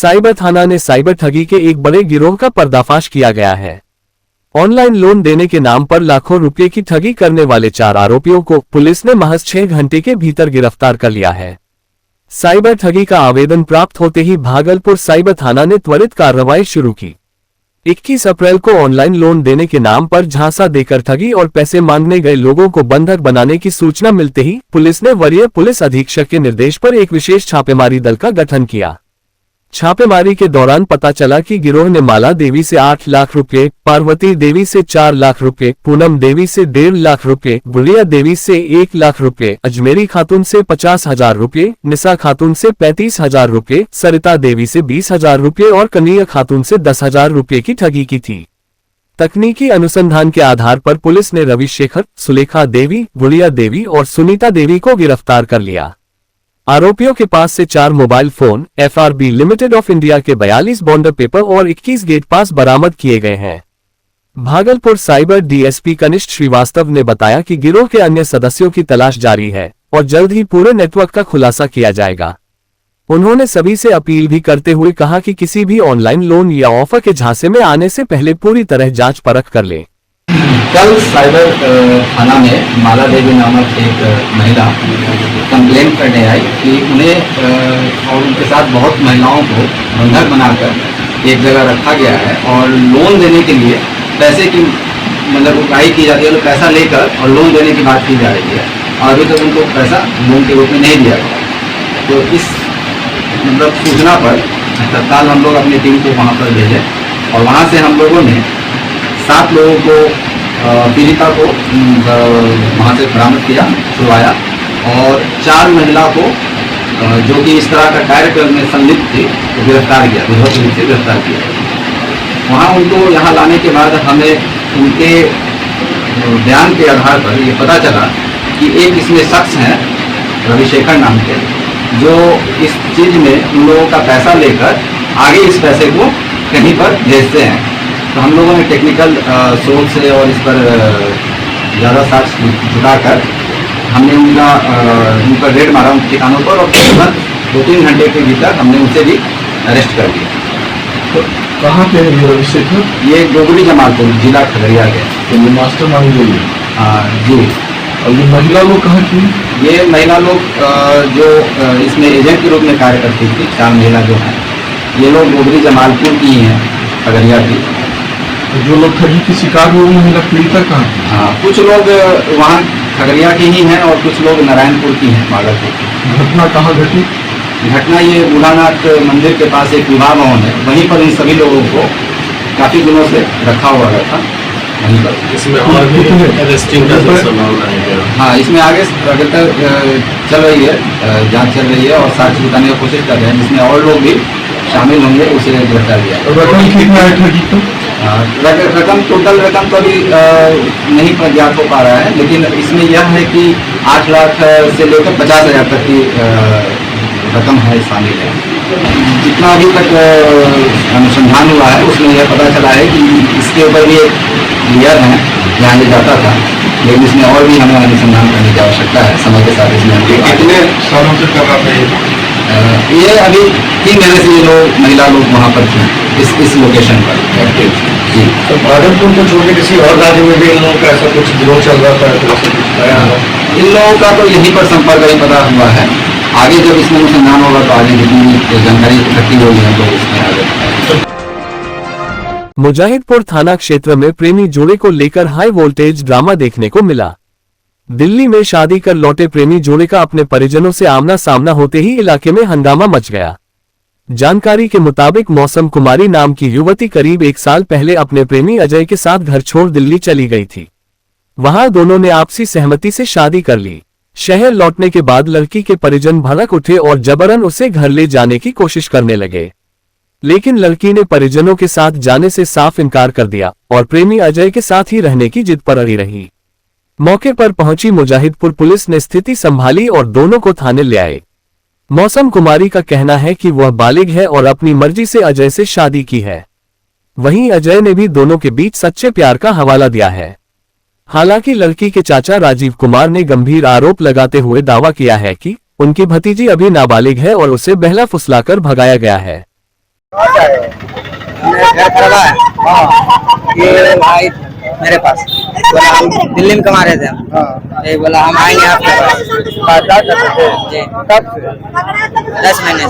Cyber थाना ने cyber ठगी के एक बड़े गिरोह का पर्दाफाश किया गया है। ऑनलाइन लोन देने के नाम पर लाखों रुपए की ठगी करने वाले 4 आरोपियों को पुलिस ने महज 6 घंटे के भीतर गिरफ्तार कर लिया है। साइबर ठगी का आवेदन प्राप्त होते ही भागलपुर साइबर थाना ने त्वरित कार्रवाई शुरू की। 21 अप्रैल को ऑनलाइन लोन देने के नाम पर झांसा देकर ठगी और पैसे मांगने गए लोगों को बंधक बनाने की सूचना मिलते ही पुलिस ने वरीय पुलिस अधीक्षक के निर्देश पर एक विशेष छापेमारी दल का गठन किया। छापेमारी के दौरान पता चला कि गिरोह ने माला देवी से 8 लाख रुपए, पार्वती देवी से 4 लाख रुपए, पूनम देवी से 1.5 लाख रुपए, गुड़िया देवी से 1 लाख रुपए, अजमेरी खातून से 50,000 रुपए, निशा खातून से 35,000 रुपए, सरिता देवी से 20,000 रुपए और कन्हैया खातून से 10,000 रुपए की ठगी की थी। तकनीकी अनुसंधान के आधार पर पुलिस ने रविशेखर, सुलेखा देवी, गुड़िया देवी और सुनीता देवी को गिरफ्तार कर लिया। आरोपियों के पास से 4 mobile phone, FRB limited of India के 42 बॉन्डर पेपर और 21 गेट पास बरामद किए गए हैं। भागलपुर साइबर DSP कनिष्ठ श्रीवास्तव ने बताया कि गिरोह के अन्य सदस्यों की तलाश जारी है और जल्द ही पूरे नेटवर्क का खुलासा किया जाएगा। उन्होंने सभी से अपील भी करते हुए कहा कि किसी भी ऑनलाइन लोन या ऑफर के झांसे में आने से पहले पूरी तरह जांच परख कर ले। कल साइबर थाना में माला देवी नामक एक महिला कंप्लेंट करने आई कि उन्हें और उनके साथ बहुत महिलाओं को बंधक बनाकर एक जगह रखा गया है और लोन देने के लिए पैसे की मतलब उगाही की जाती है, तो पैसा लेकर और लोन देने की बात की जा रही है और अभी तक उनको पैसा लोन के रूप में नहीं दिया गया। तो इस मतलब सूचना पर तत्काल हम लोग अपनी टीम को वहाँ पर भेजे और वहाँ से हम लोगों ने 7 लोगों को पीड़िता को वहाँ से बरामद किया, छुड़वाया और 4 महिला को जो कि इस तरह का कार्यक्रम में संलिप्त थी तो गिरफ्तार किया, विधिवत रूप से गिरफ्तार किया। वहाँ उनको यहाँ लाने के बाद हमें उनके बयान के आधार पर ये पता चला कि एक इसमें शख्स हैं रविशेखर नाम के, जो इस चीज़ में उन लोगों का पैसा लेकर आगे इस पैसे को कहीं पर भेजते हैं। तो हम लोगों ने टेक्निकल सोच से और इस पर ज़्यादा साक्ष्य जुटाकर हमने उनका रेड मारा उनके ठिकानों पर और तुरंत 2-3 घंटे के भीतर हमने उनसे भी अरेस्ट कर लिया। तो कहाँ के हैं रविशेखर? ये गोगरी जमालपुर जिला खगड़िया के। तो ये मास्टर माइंड है? हाँ जी। और ये महिला लोग कहाँ की? ये महिला लोग जो इसमें एजेंट के रूप में कार्य करती थी, 4 महिला जो हैं ये लोग गोगरी जमालपुर की हैं, खगड़िया की। जो लोग ठगी की शिकार हुए महिला पीड़िता कहाँ की? हाँ, कुछ लोग वहाँ खगड़िया की ही हैं और कुछ लोग नारायणपुर की हैं, भागलपुर की। घटना कहाँ घटी? घटना ये बूढ़ानाथ मंदिर के पास एक विवाह भवन है, वहीं पर इन सभी लोगों को काफ़ी दिनों से रखा हुआ था वहीं पर। इसमें और भी अरेस्टिंग का संभावना है? हाँ, इसमें आगे अगर तक चल रही है, जांच चल रही है और साक्ष्य जुटाने की कोशिश कर रहे हैं, जिसमें और लोग भी शामिल होंगे, उसे गिरफ्तार किया। रकम कितना है ठगी का? रकम टोटल रकम तो अभी नहीं ज्ञात हो पा रहा है, लेकिन इसमें यह है कि 8 लाख से लेकर 50,000 तक की रकम है शामिल है। जितना अभी तक अनुसंधान हुआ है उसमें यह पता चला है कि इसके ऊपर भी एक क्लियर है जहाँ ये जाता था, लेकिन इसमें और भी हमें अनुसंधान करने की आवश्यकता है समय के साथ। इसमें कितने सालों से कर रहा है ये अभी 3 महीने से ये लोग महिला लोग वहाँ पर थे इस लोकेशन पर जी। तो भागलपुर को छोड़ के किसी और राज्य में भी इन लोगों का ऐसा कुछ गिरोह चल रहा था? इन लोगों का तो यहीं पर संपर्क ही पता हुआ है, आगे जब इसमें अनुसंधान होगा तो आगे जितनी जानकारी इकट्ठी होगी है तो उसमें आगे। मुजाहिदपुर थाना क्षेत्र में प्रेमी जोड़े को लेकर हाई वोल्टेज ड्रामा देखने को मिला। दिल्ली में शादी कर लौटे प्रेमी जोड़े का अपने परिजनों से आमना सामना होते ही इलाके में हंगामा मच गया। जानकारी के मुताबिक मौसम कुमारी नाम की युवती करीब 1 साल पहले अपने प्रेमी अजय के साथ घर छोड़ दिल्ली चली गई थी। वहां दोनों ने आपसी सहमति से शादी कर ली। शहर लौटने के बाद लड़की के परिजन भड़क उठे और जबरन उसे घर ले जाने की कोशिश करने लगे, लेकिन लड़की ने परिजनों के साथ जाने से साफ इनकार कर दिया और प्रेमी अजय के साथ ही रहने की जिद पर अड़ी रही। मौके पर पहुंची मुजाहिदपुर पुलिस ने स्थिति संभाली और दोनों को थाने ले आए। मौसम कुमारी का कहना है कि वह बालिग है और अपनी मर्जी से अजय से शादी की है। वहीं अजय ने भी दोनों के बीच सच्चे प्यार का हवाला दिया है। हालांकि लड़की के चाचा राजीव कुमार ने गंभीर आरोप लगाते हुए दावा किया है कि उनकी भतीजी अभी नाबालिग है और उसे बहला फुसलाकर भगाया गया है। मेरा घर खड़ा है। ये भाई मेरे पास बोला हम दिल्ली में कमा रहे थे हम। ये बोला हम आएंगे आपके पास। जी कब से? 10 महीने से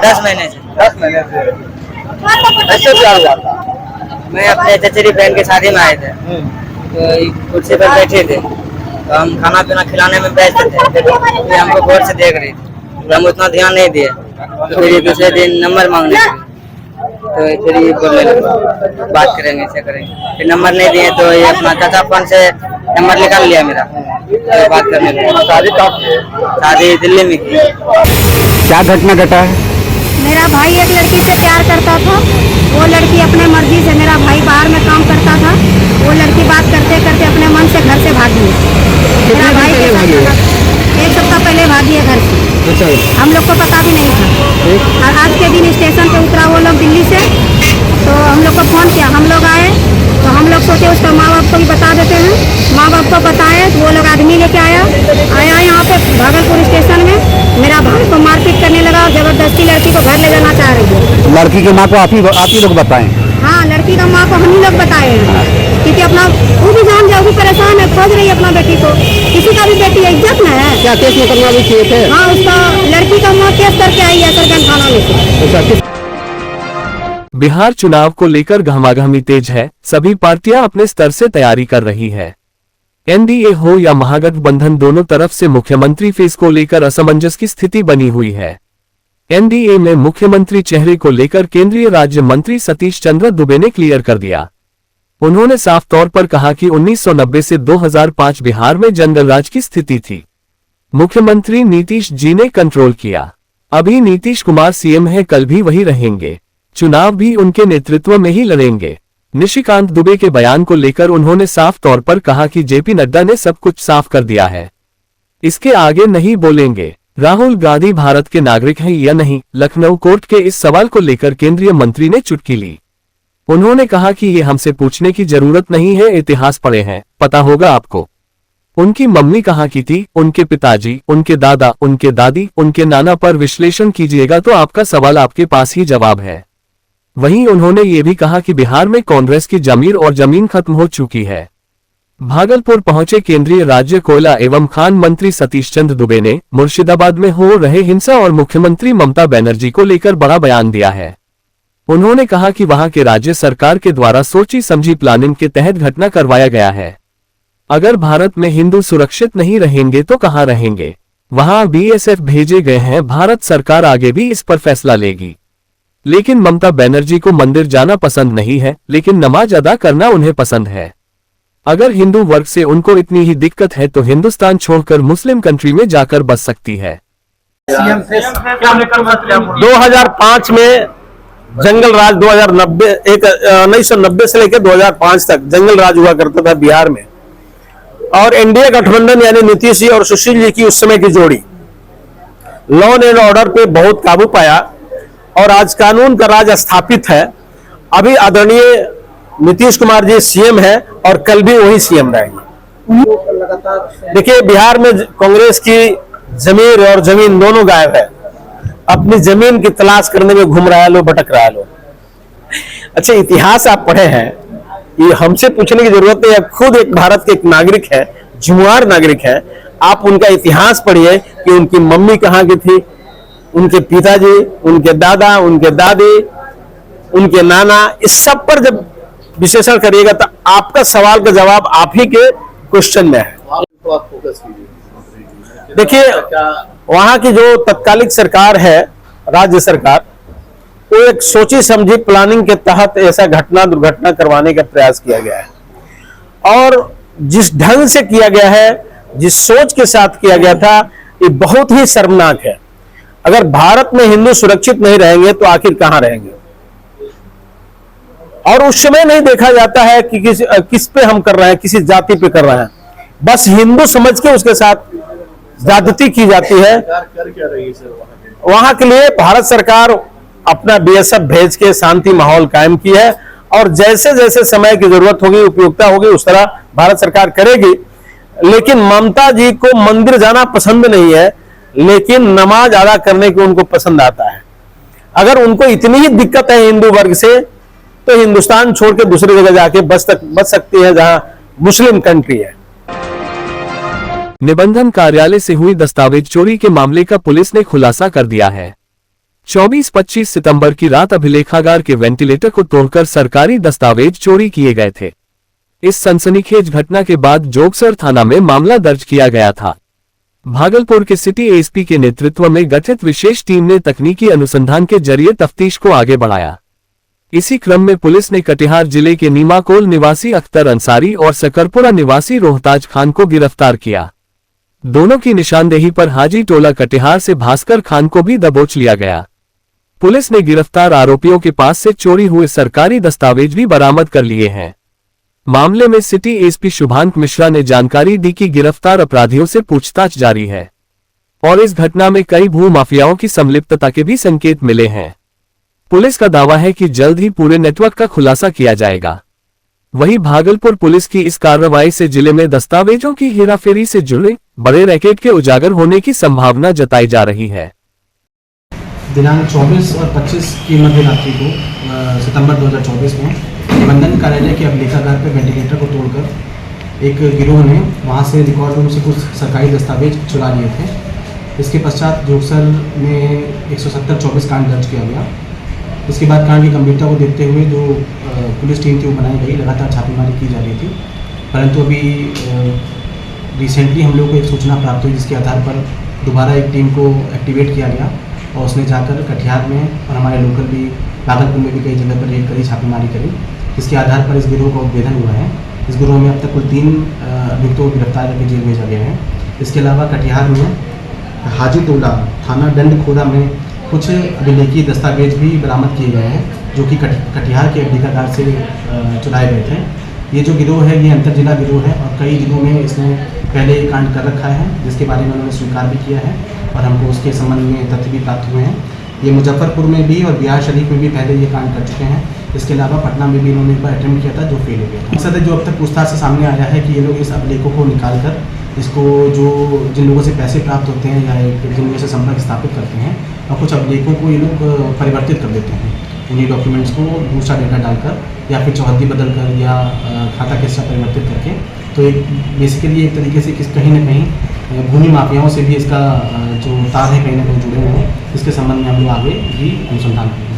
10 महीने से 10 महीने से। कैसे प्यार हुआ था? मैं अपने चचेरी बहन की शादी में आए थे, तो कुर्सी पर बैठे थे, तो हम खाना पीना खिलाने में व्यस्त थे। ये हमको गौर से देख रही थी, तो हम उतना ध्यान नहीं दिए। तो फिर ये दूसरे दिन नंबर मांगने लगी, तो फिर ये बोलने लगे बात करेंगे ऐसे करेंगे। फिर नंबर नहीं दिए तो ये अपना चाचा फोन से नंबर निकाल लिया मेरा, तो बात करने लगे। शादी कब की? शादी दिल्ली में की। क्या घटना घटा है? मेरा भाई एक लड़की से प्यार करता था। वो लड़की अपने मर्जी से, मेरा भाई बाहर में काम करता था, वो लड़की बात करते करते अपने मन से घर से भागी। मेरा भाई के साथ 1 सप्ताह पहले भागी है घर से। अच्छा, हम लोग को पता भी नहीं था। और आज के दिन स्टेशन पे उतरा वो लोग दिल्ली से, तो हम लोग को फोन किया। हम लोग आए तो हम लोग सोचे उसका माँ बाप को भी बता देते हैं। माँ बाप को बताए तो वो लोग आदमी लेके आया यहाँ पे भागलपुर स्टेशन में। मेरा भाई को मारपीट करने लगा और जबरदस्ती लड़की को घर ले जाना चाह रही है। लड़की के माँ को आप ही लोग बताएं? हाँ, लड़की का माँ को हम ही लोग बताए हैं, क्योंकि अपना वो भी जान जाओ, परेशान है, खोज रही है अपना बेटी को। किसी का भी बेटी है, इज्जत न है। क्या केस मुकदमा भी किए थे? हाँ, उसका लड़की का माँ केस करके आई है सरगंज थाना में से। बिहार चुनाव को लेकर गहमागहमी तेज है। सभी पार्टियां अपने स्तर से तैयारी कर रही है। एनडीए हो या महागठबंधन, दोनों तरफ से मुख्यमंत्री फेस को लेकर असमंजस की स्थिति बनी हुई है। एनडीए में मुख्यमंत्री चेहरे को लेकर केंद्रीय राज्य मंत्री सतीश चंद्र दुबे ने क्लियर कर दिया। उन्होंने साफ तौर पर कहा कि 1990 से 2005 बिहार में जंगल राज की स्थिति थी। मुख्यमंत्री नीतीश जी ने कंट्रोल किया। अभी नीतीश कुमार सीएम है, कल भी वही रहेंगे, चुनाव भी उनके नेतृत्व में ही लड़ेंगे। निशिकांत दुबे के बयान को लेकर उन्होंने साफ तौर पर कहा कि जेपी नड्डा ने सब कुछ साफ कर दिया है, इसके आगे नहीं बोलेंगे। राहुल गांधी भारत के नागरिक हैं या नहीं, लखनऊ कोर्ट के इस सवाल को लेकर केंद्रीय मंत्री ने चुटकी ली। उन्होंने कहा कि ये हमसे पूछने की जरूरत नहीं है, इतिहास पढ़े हैं, पता होगा आपको। उनकी मम्मी कहाँ की थी, उनके पिताजी, उनके दादा, उनके दादी, उनके नाना पर विश्लेषण कीजिएगा तो आपका सवाल आपके पास ही जवाब है। वहीं उन्होंने ये भी कहा कि बिहार में कांग्रेस की जमीर और जमीन खत्म हो चुकी है। भागलपुर पहुंचे केंद्रीय राज्य कोयला एवं खान मंत्री सतीश चंद्र दुबे ने मुर्शिदाबाद में हो रहे हिंसा और मुख्यमंत्री ममता बनर्जी को लेकर बड़ा बयान दिया है। उन्होंने कहा कि वहां के राज्य सरकार के द्वारा सोची समझी प्लानिंग के तहत घटना करवाया गया है। अगर भारत में हिंदू सुरक्षित नहीं रहेंगे तो कहां रहेंगे? वहां बीएसएफ भेजे गए हैं, भारत सरकार आगे भी इस पर फैसला लेगी। लेकिन ममता बनर्जी को मंदिर जाना पसंद नहीं है, लेकिन नमाज अदा करना उन्हें पसंद है। अगर हिंदू वर्ग से उनको इतनी ही दिक्कत है तो हिंदुस्तान छोड़कर मुस्लिम कंट्री में जाकर बस सकती है। 2005 में जंगल राज 1990 से लेकर 2005 तक जंगल राज हुआ करता था बिहार में। और एनडीए गठबंधन यानी नीतीश जी और सुशील जी की उस समय की जोड़ी लॉ एंड ऑर्डर पे बहुत काबू पाया और आज कानून का राज स्थापित है। अभी आदरणीय नीतीश कुमार जी सीएम है और कल भी वही सीएम रहेंगे। देखिए, बिहार में कांग्रेस की जमीर और जमीन दोनों गायब है। अपनी जमीन की तलाश करने में घूम रहा है, लो भटक रहा है लो। अच्छा, इतिहास आप पढ़े हैं, ये हमसे पूछने की जरूरत नहीं है। खुद एक भारत के एक नागरिक है, जिम्मेदार नागरिक है। आप उनका इतिहास पढ़िए कि उनकी मम्मी कहाँ की थी, उनके पिताजी, उनके दादा, उनके दादी, उनके नाना, इस सब पर जब विश्लेषण करिएगा तो आपका सवाल का जवाब आप ही के क्वेश्चन में है। देखिए, वहां की जो तत्कालिक सरकार है, राज्य सरकार, वो एक सोची समझी प्लानिंग के तहत ऐसा दुर्घटना करवाने का प्रयास किया गया है। और जिस ढंग से किया गया है, जिस सोच के साथ किया गया था, ये बहुत ही शर्मनाक है। अगर भारत में हिंदू सुरक्षित नहीं रहेंगे तो आखिर कहां रहेंगे? और उस समय नहीं देखा जाता है कि किस पे हम कर रहे हैं, किसी जाति पे कर रहे हैं, बस हिंदू समझ के उसके साथ ज्यादती की जाती है। वहां के लिए भारत सरकार अपना बीएसएफ भेज के शांति माहौल कायम की है और जैसे जैसे समय की जरूरत होगी, उपयोगिता होगी, उस तरह भारत सरकार करेगी। लेकिन ममता जी को मंदिर जाना पसंद नहीं है, लेकिन नमाज अदा करने को उनको पसंद आता है। अगर उनको इतनी ही दिक्कत है हिंदू वर्ग से, तो हिंदुस्तान छोड़ के दूसरी जगह जाके बच सकती है जहां मुस्लिम कंट्री है। निबंधन कार्यालय से हुई दस्तावेज चोरी के मामले का पुलिस ने खुलासा कर दिया है। 24-25 सितंबर की रात अभिलेखागार के वेंटिलेटर को तोड़कर सरकारी दस्तावेज चोरी किए गए थे। इस सनसनीखेज घटना के बाद जोगसर थाना में मामला दर्ज किया गया था। भागलपुर के सिटी एसपी के नेतृत्व में गठित विशेष टीम ने तकनीकी अनुसंधान के जरिए तफ्तीश को आगे बढ़ाया। इसी क्रम में पुलिस ने कटिहार जिले के नीमाकोल निवासी अख्तर अंसारी और सकरपुरा निवासी रोहताज खान को गिरफ्तार किया। दोनों की निशानदेही पर हाजी टोला कटिहार से भास्कर खान को भी दबोच लिया गया। पुलिस ने गिरफ्तार आरोपियों के पास से चोरी हुए सरकारी दस्तावेज भी बरामद कर लिए हैं। मामले में सिटी एसपी शुभांक मिश्रा ने जानकारी दी कि गिरफ्तार अपराधियों से पूछताछ जारी है और इस घटना में कई भू माफियाओं की संलिप्तता के भी संकेत मिले हैं। पुलिस का दावा है कि जल्द ही पूरे नेटवर्क का खुलासा किया जाएगा। वहीं भागलपुर पुलिस की इस कार्रवाई से जिले में दस्तावेजों की हेराफेरी से जुड़े बड़े रैकेट के उजागर होने की संभावना जताई जा रही है। दिनांक 24 और 25 की मध्य रात्रि को सितंबर 2024 में निबंधन कार्यालय के अभिलेखागार पर वेंटिलेटर को तोड़कर एक गिरोह ने वहां से रिकॉर्ड रूम से कुछ सरकारी दस्तावेज चुरा लिए थे। इसके पश्चात जोगसर में 170-24 कांड दर्ज किया गया। इसके बाद कांड की गंभीरता को देखते हुए जो पुलिस टीम थी वो बनाई गई, लगातार छापेमारी की जा रही थी। परंतु अभी रिसेंटली हम लोग को एक सूचना प्राप्त हुई जिसके आधार पर दोबारा एक टीम को एक्टिवेट किया गया और उसने जाकर कटिहार में और हमारे लोकल भी भागलपुर में भी कई जगह पर रेड करी, छापेमारी करी, जिसके आधार पर इस गिरोह का उद्भेदन हुआ है। इस गिरोह में अब तक कुल 3 अभियुक्तों को गिरफ्तार करके जेल भेजा गया है। इसके अलावा कटिहार में हाजी टोला थाना डंडखोरा में कुछ अभिलेखीय दस्तावेज भी बरामद किए गए हैं जो कि कटिहार के अभिलेखागार से चुराए गए थे। ये जो गिरोह है ये अंतर जिला गिरोह है और कई जिलों में इसने पहले ये कांड कर रखा है, जिसके बारे में उन्होंने स्वीकार भी किया है और हमको उसके संबंध में तथ्य भी प्राप्त हुए हैं। ये मुजफ्फरपुर में भी और बिहार शरीफ में भी पहले ये कांड कर चुके हैं। इसके अलावा पटना में भी इन्होंने एक बार अटेम्प्ट किया था जो फेल हो गया था। मकसद है जो अब तक पूछताछ से सामने आया है कि ये लोग इस अभिलेखों को निकाल कर इसको जो जिन लोगों से पैसे प्राप्त होते हैं या जिन लोगों से संपर्क स्थापित करते हैं और कुछ अभिलेखों को ये लोग परिवर्तित कर देते हैं, उन्हीं डॉक्यूमेंट्स को दूसरा डेटा डालकर या फिर चौहद्दी बदल कर या खाता किस्सा परिवर्तित करके। तो एक बेसिकली एक तरीके से कहीं ना कहीं भूमि माफियाओं से भी इसका जो तार है कहीं ना कहीं जुड़े हुए हैं। इसके संबंध में हम लोग आगे भी अनुसंधान करेंगे।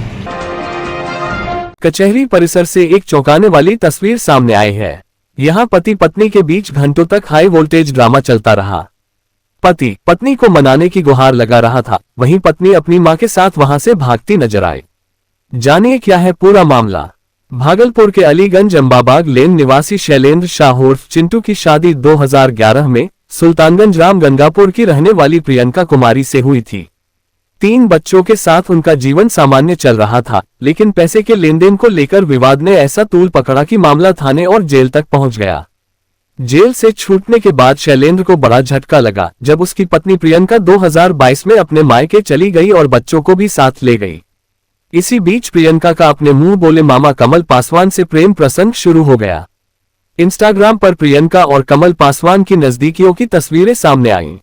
कचहरी परिसर से एक चौंकाने वाली तस्वीर सामने आई है। यहाँ पति पत्नी के बीच घंटों तक हाई वोल्टेज ड्रामा चलता रहा। पति पत्नी को मनाने की गुहार लगा रहा था, वहीं पत्नी अपनी मां के साथ वहां से भागती नजर आई। जानिए क्या है पूरा मामला। भागलपुर के अलीगंज अंबाबाग लेन निवासी शैलेंद्र शाह उर्फ चिंटू की शादी 2011 में सुल्तानगंज राम गंगापुर की रहने वाली प्रियंका कुमारी से हुई थी। 3 बच्चों के साथ उनका जीवन सामान्य चल रहा था, लेकिन पैसे के लेन देन को लेकर विवाद ने ऐसा तूल पकड़ा कि मामला थाने और जेल तक पहुंच गया। जेल से छूटने के बाद शैलेंद्र को बड़ा झटका लगा जब उसकी पत्नी प्रियंका 2022 में अपने मायके चली गई और बच्चों को भी साथ ले गई। इसी बीच प्रियंका का अपने मुंह बोले मामा कमल पासवान से प्रेम प्रसंग शुरू हो गया। इंस्टाग्राम पर प्रियंका और कमल पासवान की नजदीकियों की तस्वीरें सामने आईं।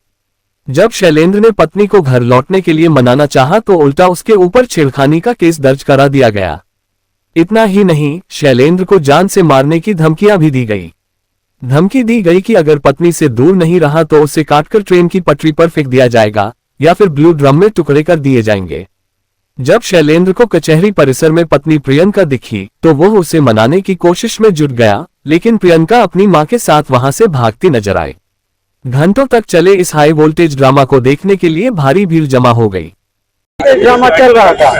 जब शैलेंद्र ने पत्नी को घर लौटने के लिए मनाना चाहा तो उल्टा उसके ऊपर छेड़खानी का केस दर्ज करा दिया गया। इतना ही नहीं, शैलेंद्र को जान से मारने की धमकियां भी दी गई। धमकी दी गई कि अगर पत्नी से दूर नहीं रहा तो उसे काटकर ट्रेन की पटरी पर फेंक दिया जाएगा या फिर ब्लू ड्रम में टुकड़े कर दिए जाएंगे। जब शैलेंद्र को कचहरी परिसर में पत्नी प्रियंका दिखी तो वो उसे मनाने की कोशिश में जुट गया, लेकिन प्रियंका अपनी मां के साथ वहां से भागती नजर आई। घंटों तक चले इस हाई वोल्टेज ड्रामा को देखने के लिए भारी भीड़ जमा हो गई। ड्रामा चल रहा था।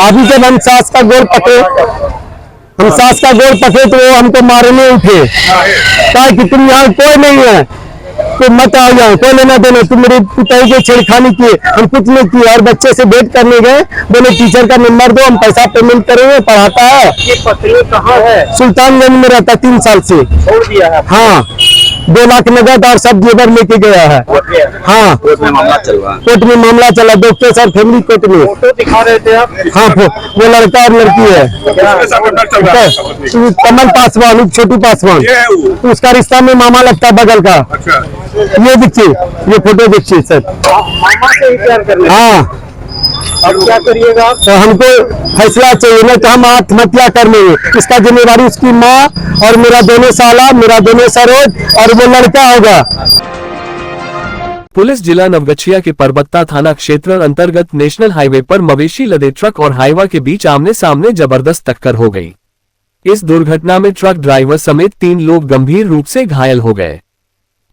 अभी जब हम सास का गोल पकड़े तो वो हमको मारने उठे, कहा कि तुम यहाँ कोई नहीं है तो मत आ जाओ, कोई लेना देना, तुम मेरे पिताई के छेड़खानी किए, हम कुछ नहीं किए। और बच्चे से भेंट करने गए, बोले टीचर का नंबर दो, हम पैसा पेमेंट करेंगे, पढ़ाता है। ये पत्नी कहाँ है? सुल्तानगंज में रहता 3 साल से। छोड़ दिया है? हाँ, 2 लाख नगद और सब जेवर लेके गया है। हाँ, कोर्ट में मामला चल रहा है। कोर्ट में मामला चला, डॉक्टर साहब फैमिली कोर्ट में। फोटो दिखा रहे थे आप? हाँ, वो लड़का और लड़की है। कमल पासवान, छोटू पासवान, उसका रिश्ता में मामा लगता है बगल का। ये देखिए, ये फोटो देखिए सर। मामा से ही प्यार कर रहे हैं? हाँ, अब क्या करिएगा? तो हमको फैसला चाहिए, नहीं तो हम आत्महत्या कर लेंगे। इसका जिम्मेवारी उसकी माँ और मेरा दोनों साला, मेरा दोनों सरोज और वो लड़का होगा। पुलिस जिला नवगछिया के परबत्ता थाना क्षेत्र अंतर्गत नेशनल हाईवे पर मवेशी लदे ट्रक और हाईवा के बीच आमने सामने जबरदस्त टक्कर हो गई। इस दुर्घटना में ट्रक ड्राइवर समेत 3 लोग गंभीर रूप से घायल हो गए।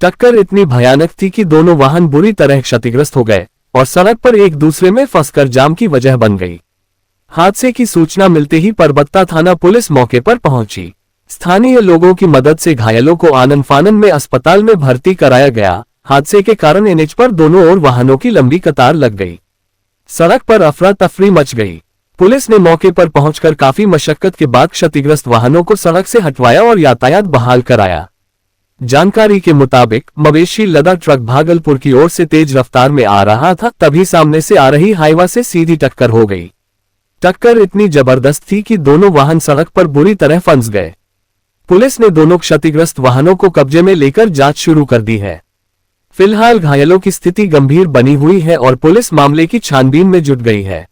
टक्कर इतनी भयानक थी कि दोनों वाहन बुरी तरह क्षतिग्रस्त हो गए और सड़क पर एक दूसरे में फंसकर जाम की वजह बन गई। हादसे की सूचना मिलते ही परबत्ता थाना पुलिस मौके पर पहुंची। स्थानीय लोगों की मदद से घायलों को आनन फानन में अस्पताल में भर्ती कराया गया। हादसे के कारण एनएच पर दोनों ओर वाहनों की लंबी कतार लग गई। सड़क पर अफरा तफरी मच गई। पुलिस ने मौके पर पहुंचकर काफी मशक्कत के बाद क्षतिग्रस्त वाहनों को सड़क से हटवाया और यातायात बहाल कराया। जानकारी के मुताबिक मवेशी लदा ट्रक भागलपुर की ओर से तेज रफ्तार में आ रहा था, तभी सामने से आ रही हाईवा से सीधी टक्कर हो गई। टक्कर इतनी जबरदस्त थी कि दोनों वाहन सड़क पर बुरी तरह फंस गए। पुलिस ने दोनों क्षतिग्रस्त वाहनों को कब्जे में लेकर जांच शुरू कर दी है। फिलहाल घायलों की स्थिति गंभीर बनी हुई है और पुलिस मामले की छानबीन में जुट गई है।